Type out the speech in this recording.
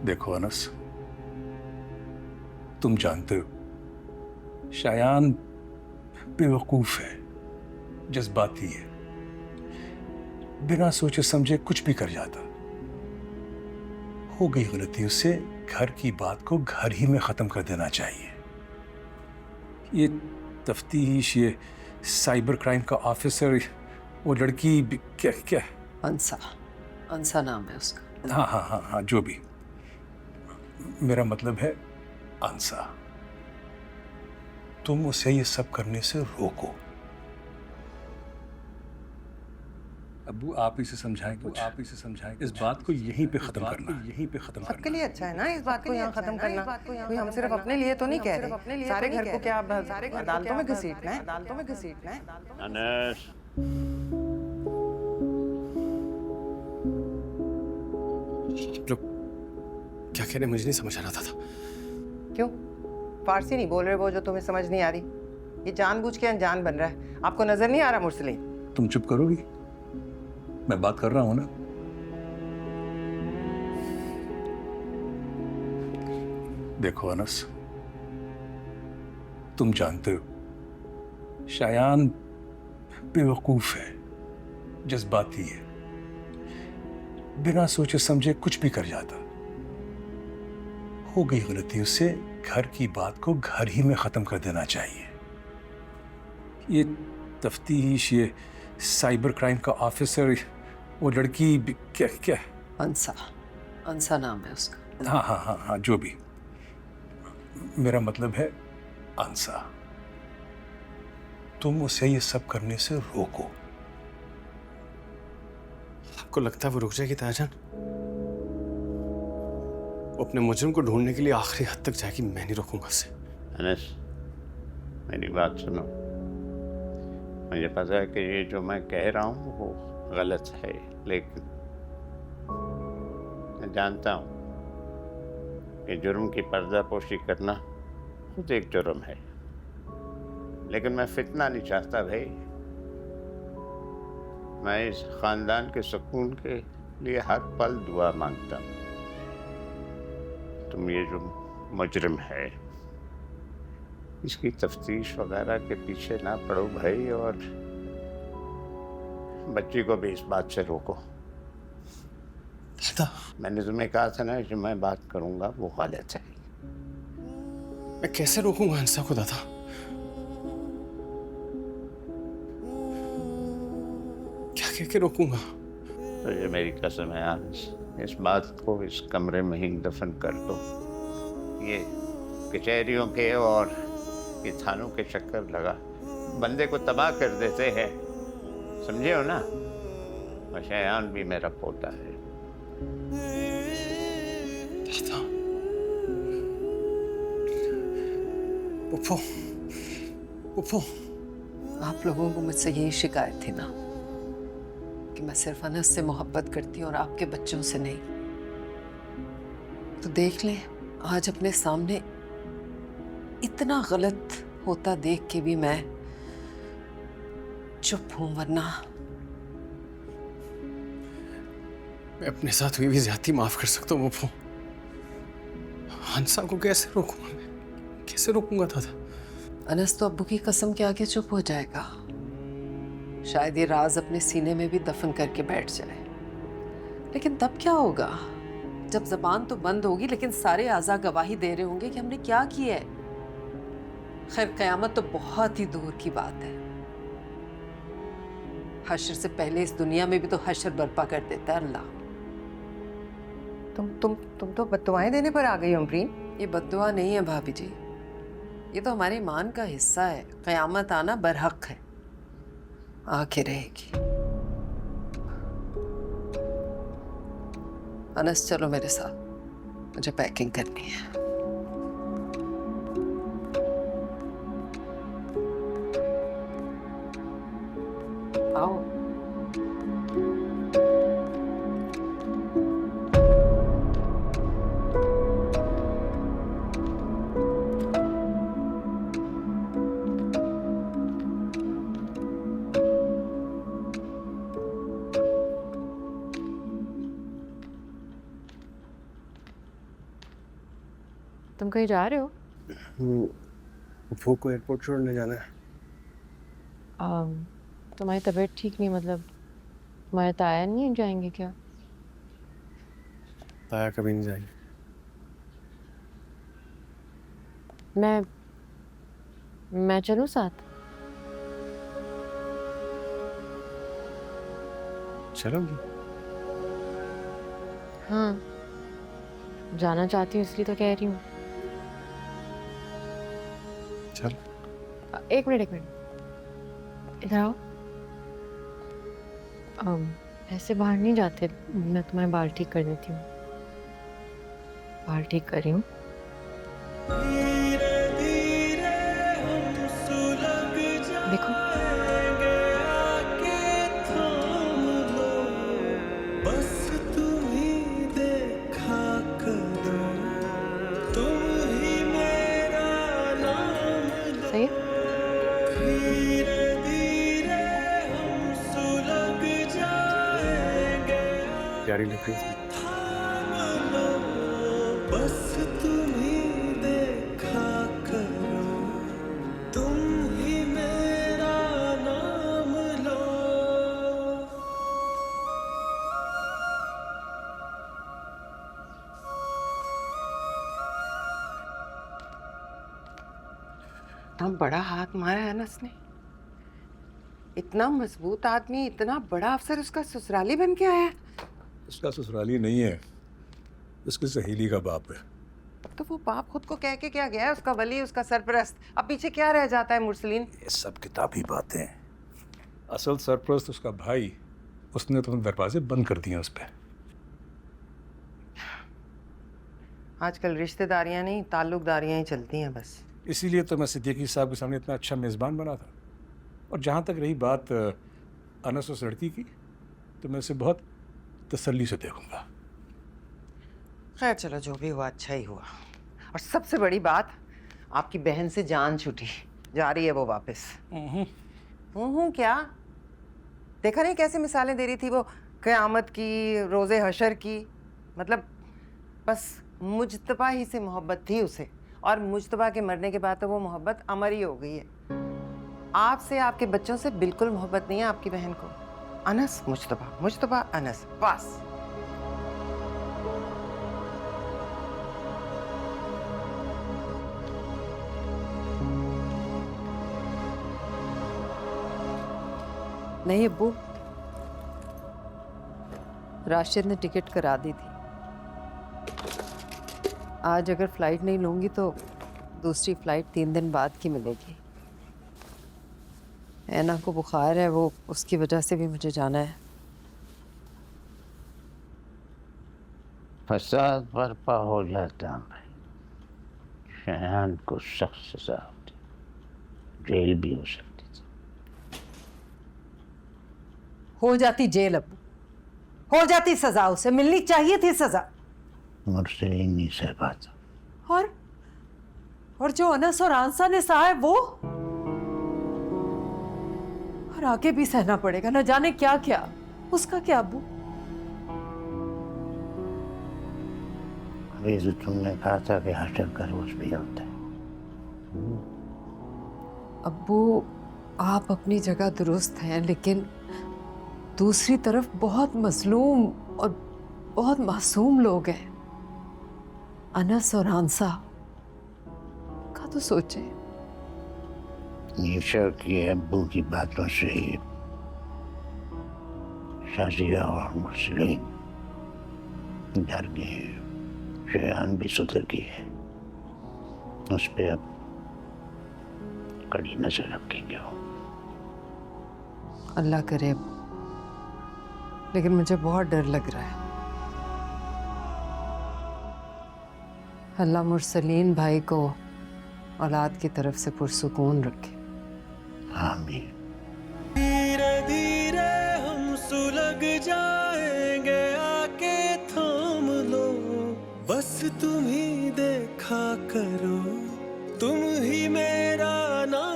देखो अनस, तुम जानते हो शायान बेवकूफ है, जज्बाती है, बिना सोचे समझे कुछ भी कर जाता। हो गई गलती, उससे घर की बात को घर ही में खत्म कर देना चाहिए। ये तफ्तीश, ये साइबर क्राइम का ऑफिसर, वो लड़की क्या क्या? अंसा, अंसा नाम है उसका। हाँ हाँ हाँ हाँ, जो भी, मेरा मतलब है अंसा, तुम उसे ये सब करने से रोको। अब्बू आप इसे समझाएं, कुछ आप इसे समझाएं, इस बात को यहीं पे खत्म करना, यहीं पे खत्म सबके करना। लिए अच्छा है ना इस बात को यहाँ खत्म करना। कोई हम सिर्फ अपने लिए तो नहीं कह रहे, सारे घर को क्या अदालतों में घसीटना है? अदालतों में घसीटना है। अनस, लोग क्या कह रहे मुझे नहीं समझ आ रहा था। क्यों फारसी नहीं बोल रहे वो जो तुम्हें समझ नहीं आ रही? ये जानबूझ के अनजान बन रहा है, आपको नजर नहीं आ रहा मुरसलीन? तुम चुप करोगी? मैं बात कर रहा हूं ना। देखो अनस, तुम जानते हो शायान बेवकूफ है, जज्बाती है, बिना सोचे समझे कुछ भी कर जाता। हो गई गलती, उससे घर की बात को घर ही में खत्म कर देना चाहिए। ये तफ्तीश, ये साइबर क्राइम का ऑफिसर, वो लड़की क्या क्या? अंसा, अंसा नाम है उसका। हाँ हाँ हाँ हाँ, जो भी, मेरा मतलब है अंसा, तुम उसे ये सब करने से रोको। आपको लगता है वो रुक जाएगी तायाजान? वो अपने मुजरिम को ढूंढने के लिए आखिरी हद तक जाएगी, मैं नहीं रोकूंगा उसे। अनस, मेरी बात सुनो। मुझे पता है कि ये जो मैं कह रहा हूँ वो गलत है, लेकिन मैं जानता हूँ कि जुर्म की पर्दापोशी करना खुद एक जुर्म है, लेकिन मैं फितना नहीं चाहता भाई। मैं इस खानदान के सुकून के लिए हर पल दुआ मांगता हूँ। तुम ये जो मुजरिम है इसकी तफ्तीश वगैरह के पीछे ना पड़ो भाई, और बच्ची को भी इस बात से रोको। दादा, मैंने तुम्हें कहा था ना जो मैं बात करूंगा वो गलत है। मैं कैसे रोकूंगा अंसा को दादा? क्या कह के रोकूंगा? तो ये मेरी कसम है आज इस बात को इस कमरे में ही दफन कर दो। ये कचहरियों के और ये थानों के चक्कर लगा बंदे को तबाह कर देते हैं, समझे हो ना? और शयान भी मेरा पोता है। दादा, पुप्पो, पुप्पो, आप लोगों को मुझसे यही शिकायत थी ना कि मैं सिर्फ अनस से मोहब्बत करती हूँ और आपके बच्चों से नहीं। तो देख लें, आज अपने सामने इतना गलत होता देख के भी मैं चुप हूं, वरना मैं अपने साथ हुई भी ज्यादती माफ कर सकता हूँ पुप्पो। हंसा को कैसे रोकूंगा मैं? कैसे रोकूंगा दादा? अनस तो अब्बू की कसम के आगे चुप हो जाएगा। शायद ये राज अपने सीने में भी दफन करके बैठ जाए। लेकिन तब क्या होगा? जब जबान तो बंद होगी लेकिन सारे आज़ा गवाही दे रहे होंगे कि हमने क्या किया है। खैर, कयामत तो बहुत ही दूर की बात है। हश्र से पहले इस दुनिया में भी तो हश्र बर्पा कर देता है अल्लाह। तुम तो बद्दुआएं देने पर आ गई हो अमरीन। ये बद्दुआ नहीं है भाभी जी, ये तो हमारे ईमान का हिस्सा है। कयामत आना बरहक है, आके रहेगी। अनस, चलो मेरे साथ, मुझे पैकिंग करनी है। आओ। तुम कहीं जा रहे हो? वो को एयरपोर्ट छोड़ने जाना है। तुम्हारी तबीयत ठीक नहीं, मतलब तुम्हारे ताया नहीं जाएंगे क्या? ताया कभी नहीं जाएंगे। मैं चलूं साथ? चलोगी? हाँ, जाना चाहती हूँ इसलिए तो कह रही हूँ। चल। एक मिनट इधर आओ। ऐसे बाहर नहीं जाते, मैं तुम्हारे बाल ठीक कर देती हूँ। बाल ठीक कर रही हूँ। देखो सही है? प्यारी लग रही है। इतना बड़ा हाथ मारा है अनस ने। इतना मजबूत आदमी, इतना बड़ा अफसर उसका ससुराली बन के आया। उसका ससुराली नहीं है, उसकी सहेली का बाप है। तो वो बाप खुद को कह के क्या गया है, उसका वली, उसका सरपरस्त। अब पीछे क्या रह जाता है मुरसलीन? ये सब किताबी बातें। असल सरपरस्त उसका भाई, उसने तो दरवाजे बंद कर दिए उस पर। आजकल रिश्तेदारियां नहीं, ताल्लुकदारियां ही चलती हैं बस। इसीलिए तो मैं सिद्दीकी साहब के सामने इतना अच्छा मेज़बान बना था। और जहाँ तक रही बात अनस उस लड़की की, तो मैं उसे बहुत तसल्ली से देखूंगा। खैर चलो, जो भी हुआ अच्छा ही हुआ। और सबसे बड़ी बात, आपकी बहन से जान छूटी, जा रही है वो वापस। क्या देखा नहीं कैसे मिसालें दे रही थी वो, क़यामत की, रोज़े हशर की। मतलब बस मुजतबा ही से मोहब्बत थी उसे, और मुजतबा के मरने के बाद तो वो मोहब्बत अमर ही हो गई है। आपसे, आपके बच्चों से बिल्कुल मोहब्बत नहीं है आपकी बहन को। अनस मुजतबा, मुजतबा अनस, बस। नहीं अब्बू, राशिद ने टिकट करा दी थी। आज अगर फ्लाइट नहीं लूंगी तो दूसरी फ्लाइट 3 दिन बाद की मिलेगी। ऐना को बुखार है, वो उसकी वजह से भी मुझे जाना है। फसाद बर्पा हो जाता है, शयान को सख्त सजा होती, जेल भी हो सकती थी। हो जाती जेल अब्बू, हो जाती सजा, उसे मिलनी चाहिए थी सजा। मुरसलीन नहीं सह पाता। और जो अनस और आंसा ने सहा है वो, और आगे भी सहना पड़ेगा, न जाने क्या क्या। उसका क्या अब्बू? अभी तो तुमने कहा था कि हशर का रोज भी होता है। अब्बू, आप अपनी जगह दुरुस्त हैं, लेकिन दूसरी तरफ बहुत मजलूम और बहुत मासूम लोग हैं। अनस और आंसा का तो सोचे। निशा की अब्बू की बातों से ही शाजिया और मुरसलीन डर गए। शयान भी सुधर गई है, उस पे अब कड़ी नजर रखेंगे वो। अल्लाह करे, लेकिन मुझे बहुत डर लग रहा है। अल्लाह मुरसलीन भाई को औलाद की तरफ से पुरसुकून रखे। आमीन। धीरे धीरे हम सुलग जाएंगे, आके थाम लो, बस तुम ही देखा करो, तुम ही मेरा नाम